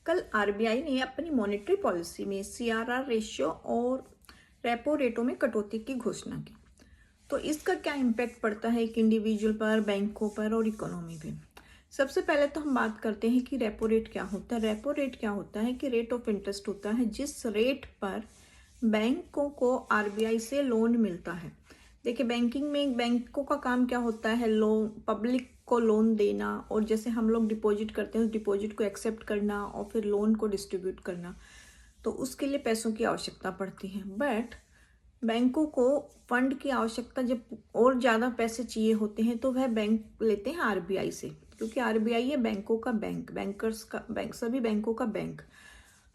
कल आरबीआई ने अपनी मॉनेटरी पॉलिसी में सीआरआर रेशियो और रेपो रेटों में कटौती की घोषणा की। तो इसका क्या इम्पैक्ट पड़ता है एक इंडिविजुअल पर, बैंकों पर और इकोनॉमी पे। सबसे पहले तो हम बात करते हैं कि रेपो रेट क्या होता है। रेपो रेट क्या होता है कि रेट ऑफ इंटरेस्ट होता है जिस रेट पर बैंकों को आरबीआई से लोन मिलता है। देखिए, बैंकिंग में बैंकों का काम क्या होता है, लोन, पब्लिक को लोन देना, और जैसे हम लोग डिपॉजिट करते हैं उस डिपॉजिट को एक्सेप्ट करना और फिर लोन को डिस्ट्रीब्यूट करना। तो उसके लिए पैसों की आवश्यकता पड़ती है। बट बैंकों को फंड की आवश्यकता जब और ज़्यादा पैसे चाहिए होते हैं तो वह बैंक लेते हैं आरबीआई से, क्योंकि आरबीआई है बैंकों का बैंक, बैंकर्स का बैंक, सभी बैंकों का बैंक।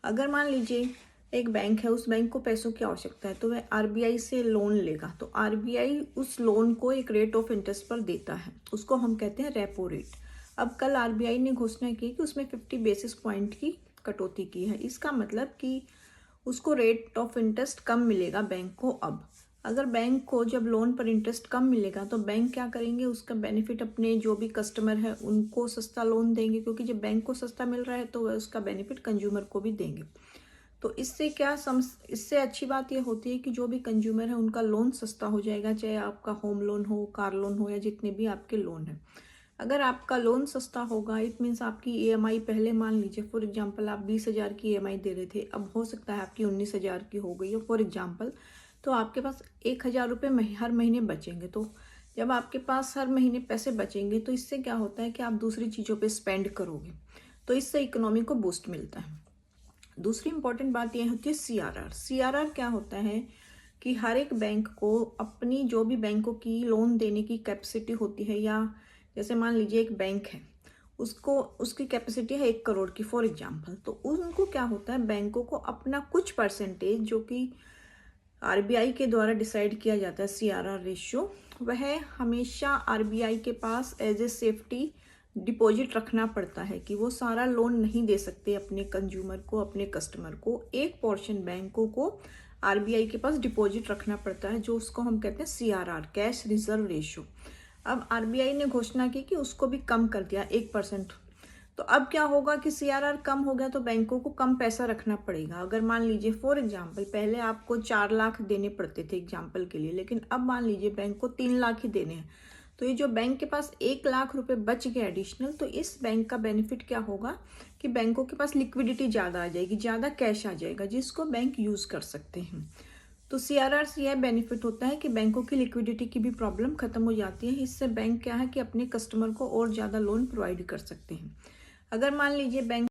अगर मान लीजिए एक बैंक है, उस बैंक को पैसों की आवश्यकता है तो वह आरबीआई से लोन लेगा, तो आरबीआई उस लोन को एक रेट ऑफ इंटरेस्ट पर देता है, उसको हम कहते हैं रेपो रेट। अब कल आरबीआई ने घोषणा की कि उसमें 50 बेसिस पॉइंट की कटौती की है। इसका मतलब कि उसको रेट ऑफ इंटरेस्ट कम मिलेगा बैंक को। अब अगर बैंक को जब लोन पर इंटरेस्ट कम मिलेगा तो बैंक क्या करेंगे, उसका बेनिफिट अपने जो भी कस्टमर है उनको सस्ता लोन देंगे, क्योंकि जब बैंक को सस्ता मिल रहा है तो वह उसका बेनिफिट कंज्यूमर को भी देंगे। तो इससे अच्छी बात यह होती है कि जो भी कंज्यूमर है उनका लोन सस्ता हो जाएगा, चाहे आपका होम लोन हो, कार लोन हो, या जितने भी आपके लोन हैं। अगर आपका लोन सस्ता होगा इट मीन्स आपकी ईएमआई, पहले मान लीजिए फॉर एग्जांपल आप 20,000 की ईएमआई दे रहे थे, अब हो सकता है आपकी 19,000 की हो गई हो फॉर एग्जांपल, तो आपके पास 1,000 रुपये हर महीने बचेंगे। तो जब आपके पास हर महीने पैसे बचेंगे तो इससे क्या होता है कि आप दूसरी चीज़ों पे स्पेंड करोगे, तो इससे इकोनॉमी को बूस्ट मिलता है। दूसरी इंपॉर्टेंट बात यह होती है सीआरआर। सीआरआर क्या होता है कि हर एक बैंक को अपनी जो भी बैंकों की लोन देने की कैपेसिटी होती है, या जैसे मान लीजिए एक बैंक है, उसको उसकी कैपेसिटी है 1 करोड़ की फॉर एग्जांपल, तो उनको क्या होता है, बैंकों को अपना कुछ परसेंटेज जो कि आरबीआई के द्वारा डिसाइड किया जाता है सीआरआर रेशियो, वह हमेशा आरबीआई के पास एज ए सेफ्टी डिपॉजिट रखना पड़ता है कि वो सारा लोन नहीं दे सकते अपने कंज्यूमर को, अपने कस्टमर को। एक पोर्शन बैंकों को आरबीआई के पास डिपॉजिट रखना पड़ता है, जो उसको हम कहते हैं सीआरआर, कैश रिजर्व रेशियो। अब आरबीआई ने घोषणा की कि उसको भी कम कर दिया 1%। तो अब क्या होगा कि सीआरआर कम हो गया तो बैंकों को कम पैसा रखना पड़ेगा। अगर मान लीजिए फॉर एग्जांपल पहले आपको 4 लाख देने पड़ते थे एग्जांपल के लिए, लेकिन अब मान लीजिए बैंक को 3 लाख ही देने हैं, तो ये जो बैंक के पास 1 लाख रुपए बच गए एडिशनल, तो इस बैंक का बेनिफिट क्या होगा कि बैंकों के पास लिक्विडिटी ज़्यादा आ जाएगी, ज़्यादा कैश आ जाएगा जिसको बैंक यूज़ कर सकते हैं। तो सीआरआर से यह बेनिफिट होता है कि बैंकों की लिक्विडिटी की भी प्रॉब्लम खत्म हो जाती है। इससे बैंक क्या है कि अपने कस्टमर को और ज़्यादा लोन प्रोवाइड कर सकते हैं। अगर मान लीजिए बैंक